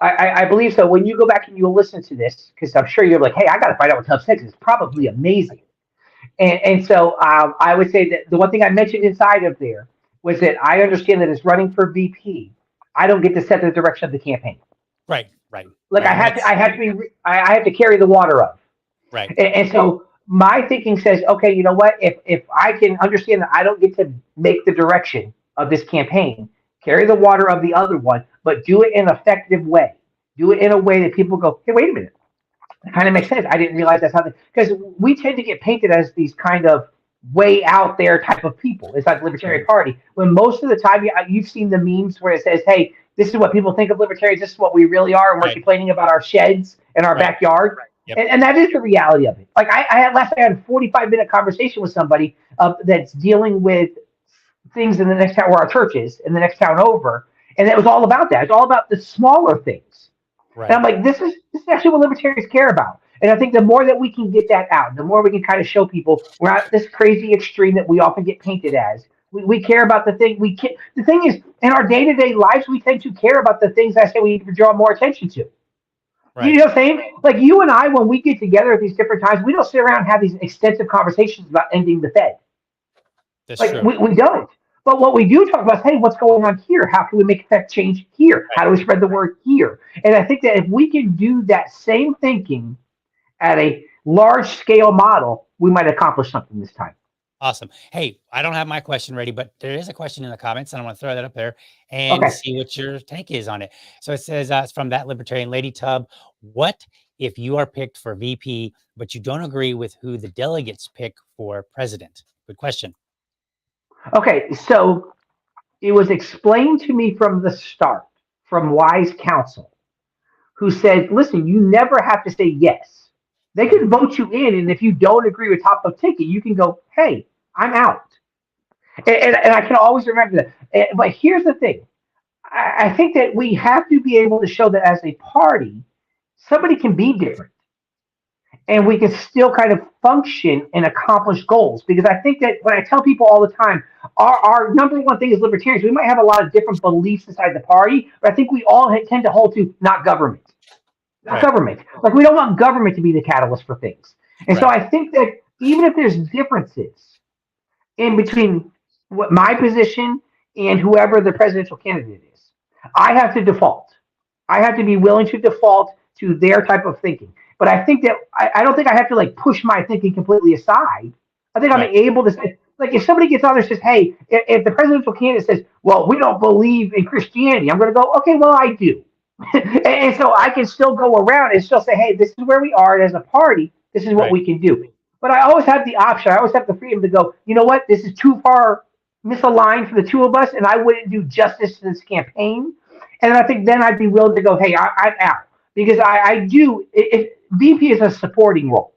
I believe so. When you go back and you'll listen to this, because I'm sure you're like, hey, I got to find out what Tubbs said. It's probably amazing. And so I would say that the one thing I mentioned inside of there was that I understand that as running for VP, I don't get to set the direction of the campaign. Right. Right. Like Right. I have to carry the water of. Right. And so my thinking says, okay, you know what? If I can understand that I don't get to make the direction of this campaign, carry the water of the other one, but do it in an effective way. Do it in a way that people go, hey, wait a minute. It kind of makes sense. I didn't realize that's how because we tend to get painted as these kind of way out there type of people. It's like the Libertarian Party. When most of the time you've seen the memes where it says, hey, this is what people think of libertarians. This is what we really are. And we're complaining about our sheds and our backyard. Yep. And that is the reality of it. Like I had a 45-minute conversation with somebody that's dealing with things in the next town where our church is, in the next town over. And it was all about that. It's all about the smaller things. Right. And I'm like, this is actually what libertarians care about. And I think the more that we can get that out, the more we can kind of show people we're not this crazy extreme that we often get painted as. We care about the thing. The thing is, in our day-to-day lives, we tend to care about the things I say we need to draw more attention to. Right. You know what I'm saying? Like you and I, when we get together at these different times, we don't sit around and have these extensive conversations about ending the Fed. That's like true. We don't. But what we do talk about is, hey, what's going on here? How can we make that change here? How do we spread the word here? And I think that if we can do that same thinking at a large scale model, we might accomplish something this time. Awesome. Hey, I don't have my question ready, but there is a question in the comments, and I want to throw that up there and see what your take is on it. So it says, it's from that Libertarian Lady Tub. What if you are picked for VP, but you don't agree with who the delegates pick for president? Good question. Okay, so it was explained to me from the start, from wise counsel, who said, listen, you never have to say yes. They can vote you in, and if you don't agree with top of ticket, you can go, hey, I'm out. And I can always remember that. But here's the thing. I think that we have to be able to show that as a party, somebody can be different. And we can still kind of function and accomplish goals. Because I think that when I tell people all the time, our number one thing is libertarians. We might have a lot of different beliefs inside the party, but I think we all tend to hold to not government. Not government. Like we don't want government to be the catalyst for things. And so I think that even if there's differences in between what my position and whoever the presidential candidate is, I have to default. I have to be willing to default to their type of thinking. But I think that I don't think I have to like push my thinking completely aside. I think I'm able to say, like, if somebody gets on there and says, hey, if the presidential candidate says, well, we don't believe in Christianity, I'm going to go, okay, well, I do. And so I can still go around and still say, hey, this is where we are. And as a party, this is what we can do. But I always have the option. I always have the freedom to go, you know what? This is too far misaligned for the two of us, and I wouldn't do justice to this campaign. And I think then I'd be willing to go, hey, I'm out. Because I do, if VP is a supporting role.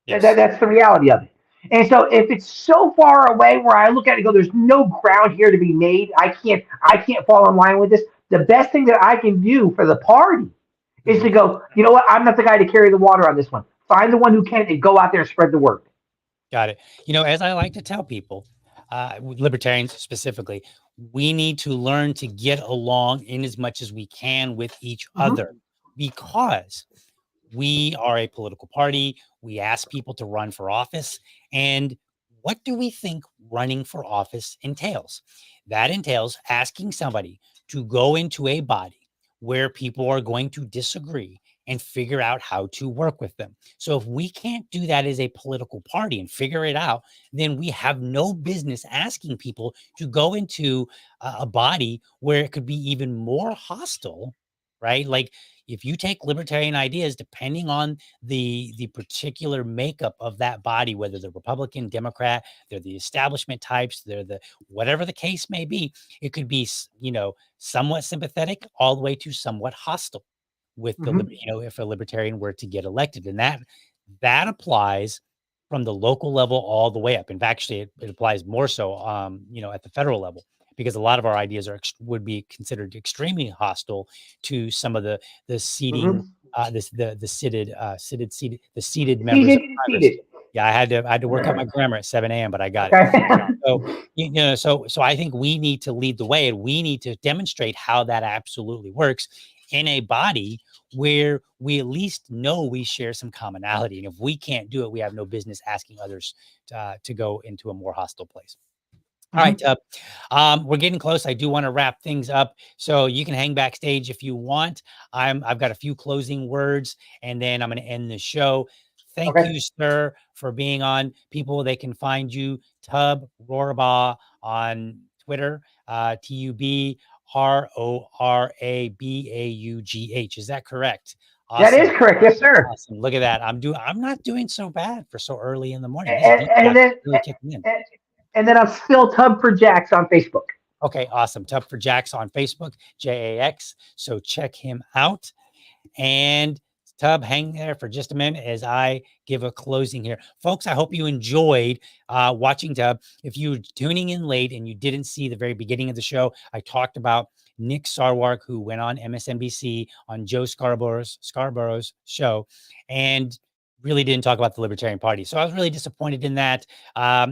Yes. That's the reality of it. And so if it's so far away where I look at it and go, there's no ground here to be made, I can't fall in line with this. The best thing that I can do for the party is to go, you know what? I'm not the guy to carry the water on this one. Find the one who can and go out there and spread the word. Got it. You know, as I like to tell people, libertarians specifically, we need to learn to get along in as much as we can with each other, because we are a political party. We ask people to run for office. And what do we think running for office entails? That entails asking somebody to go into a body where people are going to disagree and figure out how to work with them. So if we can't do that as a political party and figure it out, then we have no business asking people to go into a body where it could be even more hostile, right? Like if you take libertarian ideas, depending on the particular makeup of that body, whether they're Republican, Democrat, they're the establishment types, they're the whatever the case may be, it could be, you know, somewhat sympathetic all the way to somewhat hostile with the, you know, if a libertarian were to get elected. And that applies from the local level all the way up. In fact, actually, it applies more so, you know, at the federal level, because a lot of our ideas would be considered extremely hostile to some of the seating, the seated members of Congress. Yeah, I had to work out my grammar at 7 a.m., but I got it. So, you know, so I think we need to lead the way, and we need to demonstrate how that absolutely works in a body where we at least know we share some commonality. And if we can't do it, we have no business asking others to go into a more hostile place. All right, we're getting close. I do want to wrap things up, so you can hang backstage if you want. I've got a few closing words, and then I'm going to end the show. Thank Okay. you, sir, for being on. People, they can find you, Tub Rorabaugh, on Twitter, TUBRORABAUGH. Is that correct? That is Awesome. correct. Yes, sir. Awesome. Look at that. I'm not doing so bad for so early in the morning. This And, decaf and then is really kicking in. and then I'm still Tub for Jax on Facebook. Okay, awesome. Tub for Jax on Facebook, JAX. So check him out. And Tub, hang there for just a minute as I give a closing here. Folks, I hope you enjoyed watching Tub. If you're tuning in late and you didn't see the very beginning of the show, I talked about Nick Sarwark, who went on MSNBC on Joe Scarborough's show and really didn't talk about the Libertarian Party. So I was really disappointed in that.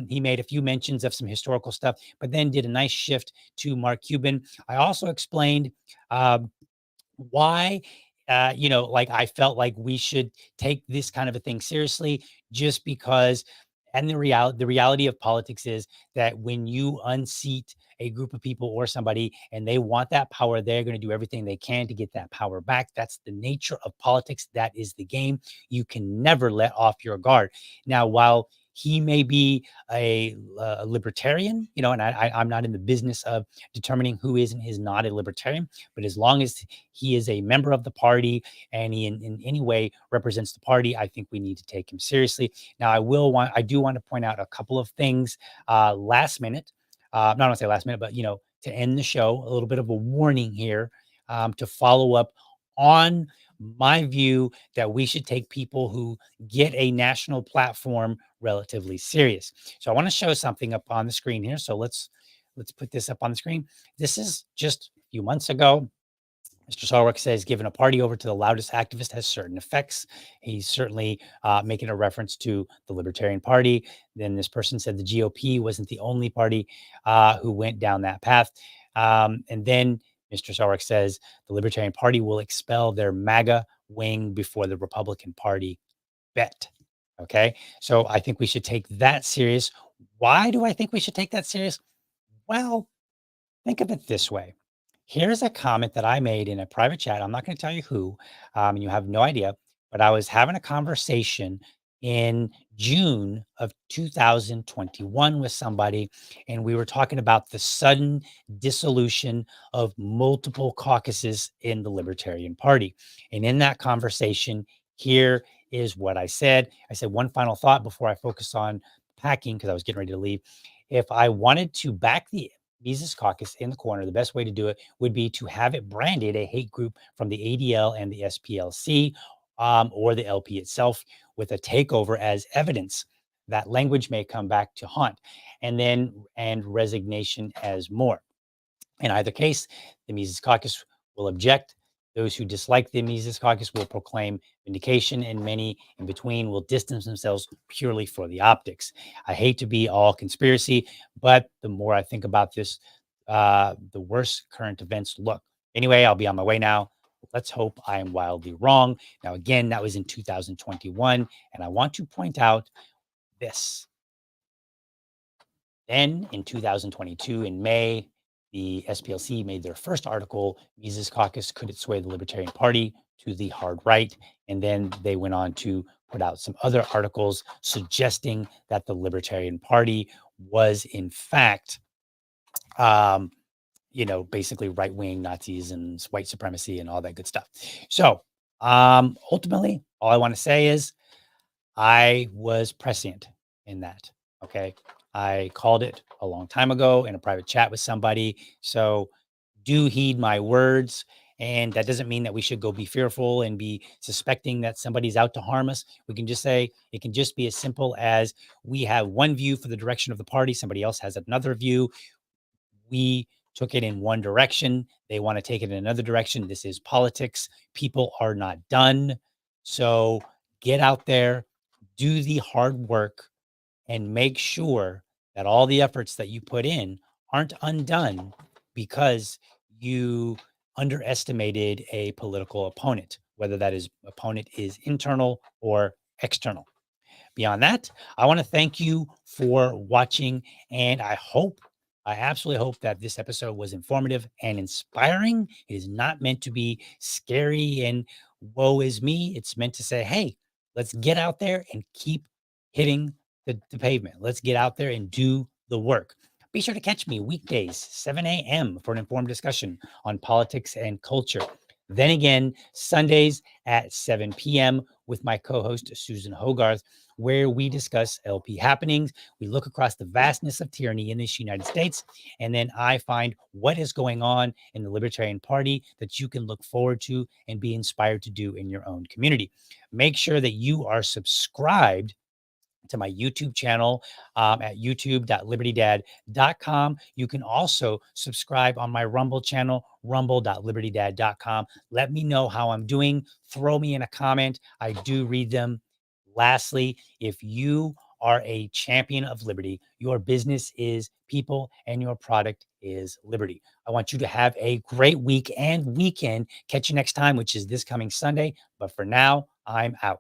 He made a few mentions of some historical stuff, but then did a nice shift to Mark Cuban. I also explained why like I felt like we should take this kind of a thing seriously, just because, and the reality of politics is that when you unseat a group of people or somebody and they want that power, they're going to do everything they can to get that power back. That's the nature of politics. That is the game. You can never let off your guard. Now, while he may be a libertarian, and I'm not in the business of determining who is and is not a libertarian, but as long as he is a member of the party and he in any way represents the party, I think we need to take him seriously. Now, I do want to point out a couple of things last minute. Not want to say last minute, but to end the show, a little bit of a warning here to follow up on my view that we should take people who get a national platform relatively serious. So I want to show something up on the screen here. So let's put this up on the screen. This is just a few months ago. Mr. Sarwark says giving a party over to the loudest activist has certain effects. He's certainly making a reference to the Libertarian Party. Then this person said the GOP wasn't the only party who went down that path. And then Mr. Sarwark says the Libertarian Party will expel their MAGA wing before the Republican Party. Bet. Okay. So I think we should take that serious. Why do I think we should take that serious? Well, think of it this way. Here's a comment that I made in a private chat. I'm not going to tell you who, and you have no idea, but I was having a conversation in June of 2021 with somebody, and we were talking about the sudden dissolution of multiple caucuses in the Libertarian Party. And in that conversation, here is what I said. I said, one final thought before I focus on packing, because I was getting ready to leave. If I wanted to back the Mises Caucus in the corner, the best way to do it would be to have it branded a hate group from the ADL and the SPLC or the LP itself, with a takeover as evidence. That language may come back to haunt, and resignation as more. In either case, the Mises Caucus will object. Those who dislike the Mises Caucus will proclaim vindication, and many in between will distance themselves purely for the optics. I hate to be all conspiracy, but the more I think about this, the worse current events look. Anyway, I'll be on my way now. Let's hope I am wildly wrong. Now, again, that was in 2021, and I want to point out this. Then in 2022, in May, the SPLC made their first article, Mises Caucus, could it sway the Libertarian Party to the hard right? And then they went on to put out some other articles suggesting that the Libertarian Party was in fact, basically right-wing Nazis and white supremacy and all that good stuff. So ultimately, all I want to say is I was prescient in that. Okay. I called it a long time ago in a private chat with somebody. So do heed my words. And that doesn't mean that we should go be fearful and be suspecting that somebody's out to harm us. We can just say it can just be as simple as we have one view for the direction of the party. Somebody else has another view. We took it in one direction. They want to take it in another direction. This is politics. People are not done. So get out there, do the hard work, and make sure that all the efforts that you put in aren't undone because you underestimated a political opponent, whether that opponent is internal or external. Beyond that, I want to thank you for watching, and I hope I absolutely hope that this episode was informative and inspiring. It is not meant to be scary and woe is me. It's meant to say, hey, let's get out there and keep hitting the pavement. Let's get out there and do the work. Be sure to catch me weekdays, 7 a.m. for an informed discussion on politics and culture. Then again, Sundays at 7 p.m. with my co-host, Susan Hogarth, where we discuss LP happenings. We look across the vastness of tyranny in this United States, and then I find what is going on in the Libertarian Party that you can look forward to and be inspired to do in your own community. Make sure that you are subscribed to my YouTube channel at youtube.libertydad.com. You can also subscribe on my Rumble channel, rumble.libertydad.com. Let me know how I'm doing. Throw me in a comment. I do read them. Lastly, if you are a champion of liberty, your business is people and your product is liberty. I want you to have a great week and weekend. Catch you next time, which is this coming Sunday. But for now, I'm out.